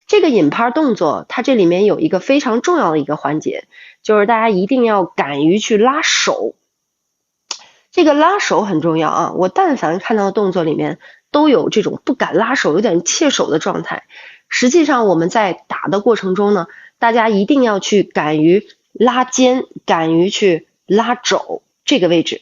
这个引拍动作，它这里面有一个非常重要的一个环节，就是大家一定要敢于去拉手。这个拉手很重要啊，我但凡看到的动作里面都有这种不敢拉手，有点怯手的状态。实际上我们在打的过程中呢，大家一定要去敢于拉肩，敢于去拉肘这个位置。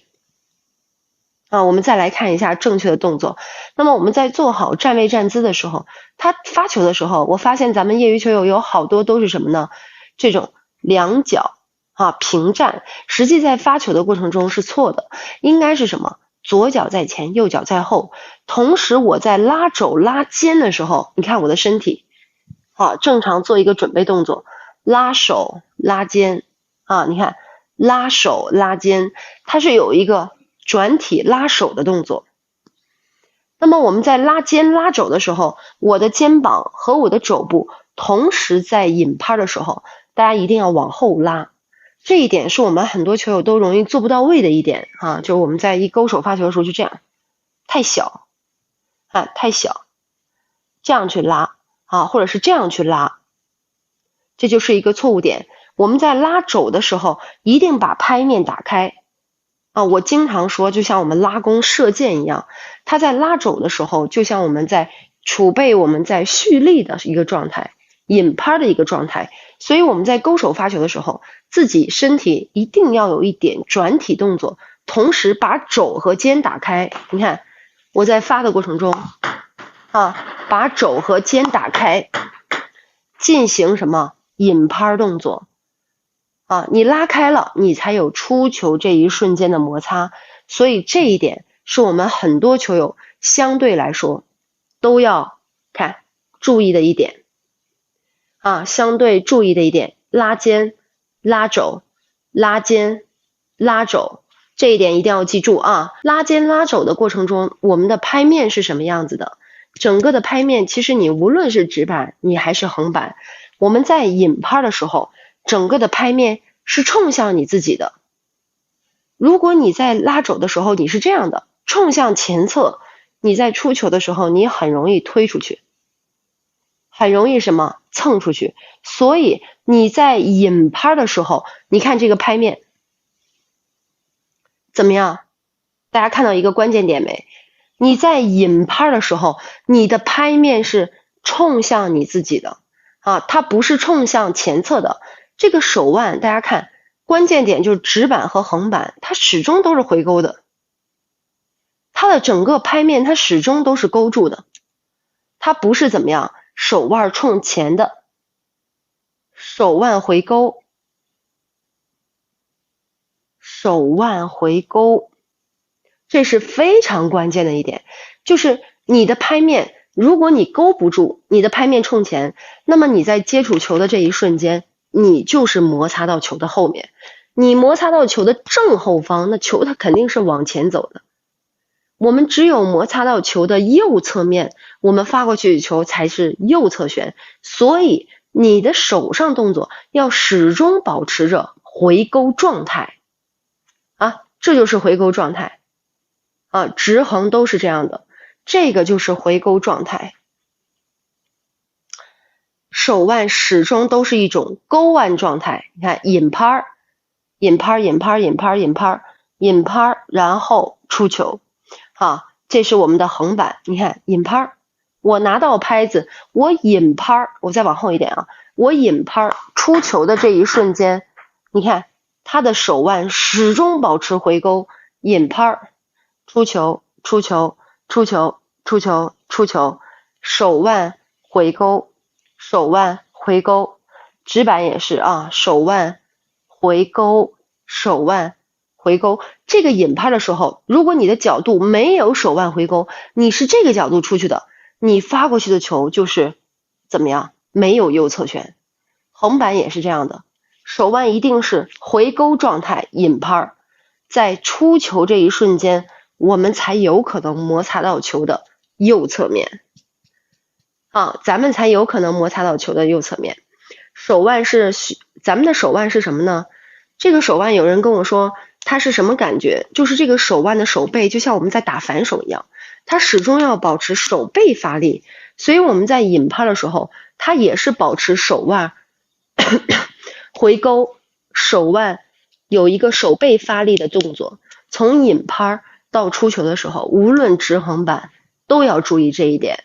我们再来看一下正确的动作。那么我们在做好站位站姿的时候，他发球的时候，我发现咱们业余球友有好多都是什么呢？这种两脚平站，实际在发球的过程中是错的，应该是什么？左脚在前，右脚在后。同时我在拉肘拉肩的时候，你看我的身体正常做一个准备动作，拉手拉肩你看拉手拉肩，它是有一个转体拉手的动作。那么我们在拉肩拉肘的时候，我的肩膀和我的肘部同时在引拍的时候，大家一定要往后拉。这一点是我们很多球友都容易做不到位的一点就是我们在一勾手发球的时候就这样，太小太小，这样去拉或者是这样去拉，这就是一个错误点。我们在拉肘的时候一定把拍面打开我经常说就像我们拉弓射箭一样，它在拉肘的时候就像我们在储备我们在蓄力的一个状态，引拍的一个状态。所以我们在勾手发球的时候，自己身体一定要有一点转体动作，同时把肘和肩打开。你看我在发的过程中把肘和肩打开，进行什么引拍动作你拉开了，你才有出球这一瞬间的摩擦。所以这一点是我们很多球友相对来说都要注意的一点相对注意的一点，拉肩拉肘拉肩拉肘，这一点一定要记住拉肩拉肘的过程中，我们的拍面是什么样子的？整个的拍面其实你无论是直板你还是横板，我们在引拍的时候，整个的拍面是冲向你自己的。如果你在拉肘的时候你是这样的，冲向前侧，你在出球的时候你很容易推出去，很容易什么蹭出去。所以你在引拍的时候，你看这个拍面怎么样？大家看到一个关键点没？你在引拍的时候，你的拍面是冲向你自己的它不是冲向前侧的。这个手腕大家看，关键点就是直板和横板，它始终都是回勾的，它的整个拍面它始终都是勾住的，它不是怎么样手腕冲前的，手腕回勾，手腕回勾，这是非常关键的一点。就是你的拍面，如果你勾不住，你的拍面冲前，那么你在接触球的这一瞬间，你就是摩擦到球的后面。你摩擦到球的正后方，那球它肯定是往前走的。我们只有摩擦到球的右侧面，我们发过去的球才是右侧旋。所以你的手上动作要始终保持着回勾状态这就是回勾状态直横都是这样的，这个就是回勾状态。手腕始终都是一种勾腕状态，你看引拍引拍引拍引拍引拍引拍，然后出球这是我们的横板。你看引拍，我拿到拍子，我引拍，我再往后一点我引拍出球的这一瞬间，你看他的手腕始终保持回勾，引拍出球出球出球出球出球，手腕回勾，手腕回勾，直板也是手腕回勾，手腕回勾。这个引拍的时候，如果你的角度没有手腕回勾，你是这个角度出去的，你发过去的球就是怎么样？没有右侧旋。横板也是这样的，手腕一定是回勾状态引拍，在出球这一瞬间，我们才有可能摩擦到球的右侧面咱们才有可能摩擦到球的右侧面。手腕是咱们的手腕是什么呢？这个手腕有人跟我说它是什么感觉，就是这个手腕的手背就像我们在打反手一样，它始终要保持手背发力。所以我们在引拍的时候，它也是保持手腕回勾，手腕有一个手背发力的动作。从引拍到出球的时候，无论直横板都要注意这一点。